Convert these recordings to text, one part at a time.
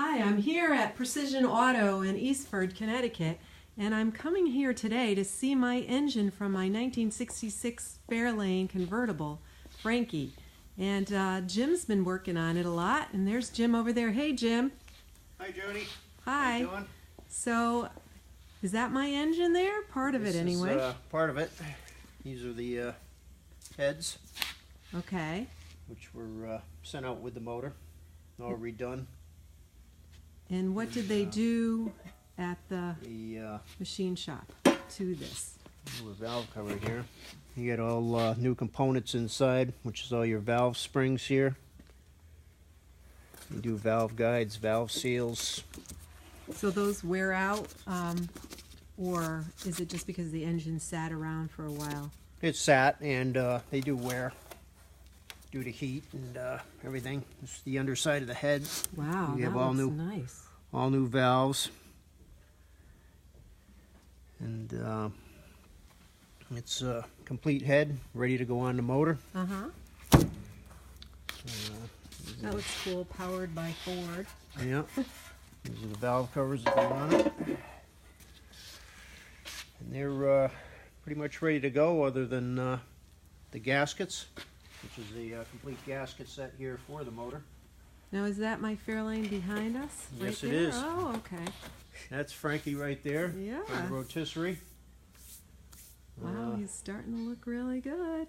Hi, I'm here at Precision Auto in Eastford, Connecticut, and I'm coming here today to see my engine from my 1966 Fairlane convertible, Frankie. And Jim's been working on it a lot, and there's Jim over there. Hey, Jim. Hi, Jody. Hi. How you doing? So, is that my engine there? Part of it, anyway. This is part of it. These are the heads. Okay. Which were sent out with the motor, all redone. And what did they do at the machine shop to this? The valve cover here. You got all new components inside, which is all your valve springs here. You do valve guides, valve seals. So those wear out, or is it just because the engine sat around for a while? It's sat, and they do wear due to heat and everything. It's the underside of the head. Wow, you have that all looks new, nice. all new valves, and it's a complete head, ready to go on the motor. That looks cool. Powered by Ford. Yeah. These are the valve covers that go on it, and they're pretty much ready to go, other than the gaskets, which is the complete gasket set here for the motor. Now, is that my Fairlane behind us? Yes, right it there? is. Oh, okay. That's Frankie right there. Yeah. On the rotisserie. Wow, he's starting to look really good.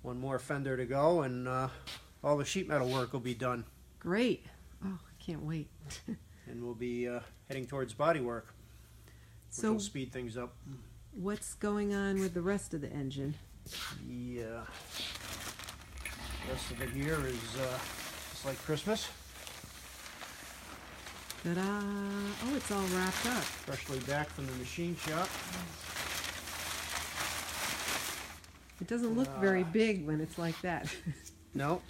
One more fender to go, and all the sheet metal work will be done. Great. Oh, I can't wait. And we'll be heading towards body work, which will speed things up. What's going on with the rest of the engine? The rest of it here is just like Christmas. Ta-da! Oh, it's all wrapped up. Freshly back from the machine shop. It doesn't look very big when it's like that. No.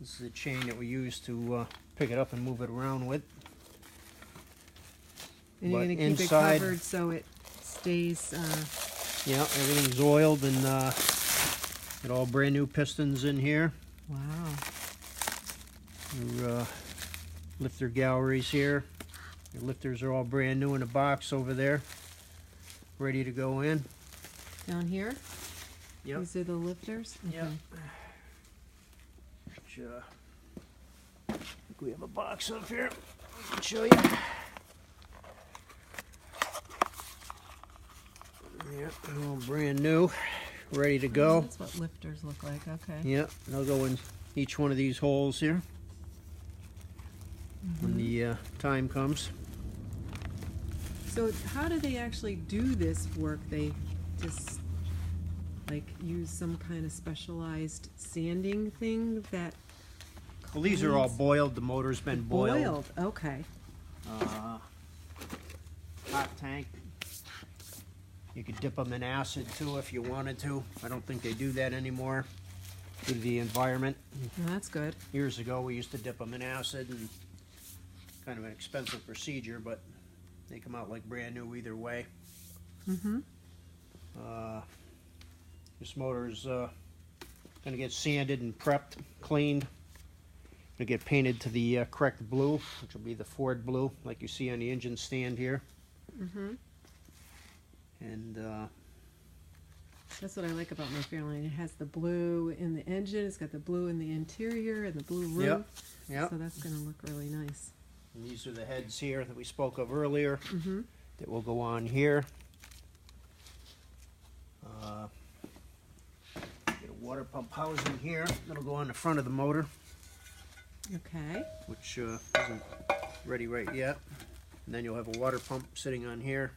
This is a chain that we use to pick it up and move it around with. And you're going to keep it covered so it stays... Yeah, everything's oiled, and got all brand new pistons in here. Wow. Your lifter galleries here. Your lifters are all brand new in a box over there, ready to go in. Down here? Yep. These are the lifters? Okay. Yep. Which, I think we have a box up here. I can show you. Yeah, all brand new, ready to go. That's what lifters look like, okay. Yeah, they'll go in each one of these holes here when the time comes. So how do they actually do this work? They just like use some kind of specialized sanding thing that... Well, these are all boiled. The motor's been boiled. Boiled, okay. Hot tank. You could dip them in acid too if you wanted to. I don't think they do that anymore due to the environment. Well, that's good. Years ago we used to dip them in acid, and kind of an expensive procedure, but they come out like brand new either way. This motor's going to get sanded and prepped, cleaned. It'll get painted to the correct blue, which will be the Ford blue, like you see on the engine stand here. And that's what I like about my Fairlane. It has the blue in the engine, it's got the blue in the interior, and the blue roof. Yep. So that's going to look really nice. And these are the heads here that we spoke of earlier that will go on here. Get a water pump housing here that'll go on the front of the motor. Okay. Which isn't ready right yet. And then you'll have a water pump sitting on here.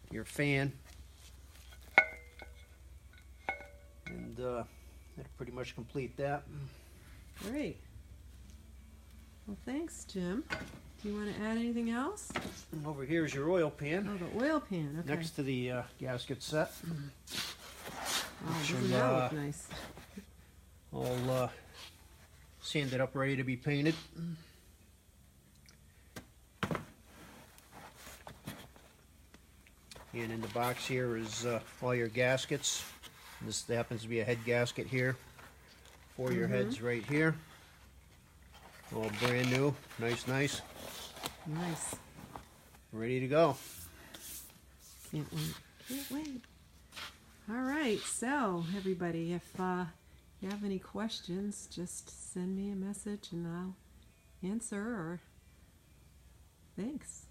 Your fan. And that'll pretty much complete that. Great. Well, thanks, Jim. Do you want to add anything else? And over here is your oil pan. Oh, the oil pan, okay. Next to the gasket set. Oh, doesn't that look nice? All sanded up, ready to be painted. And in the box here is all your gaskets. This happens to be a head gasket here for your heads right here. All brand new, nice, nice, Nice. ready to go. Can't wait. Can't wait. All right. So, everybody, if you have any questions, just send me a message and I'll answer. Or thanks.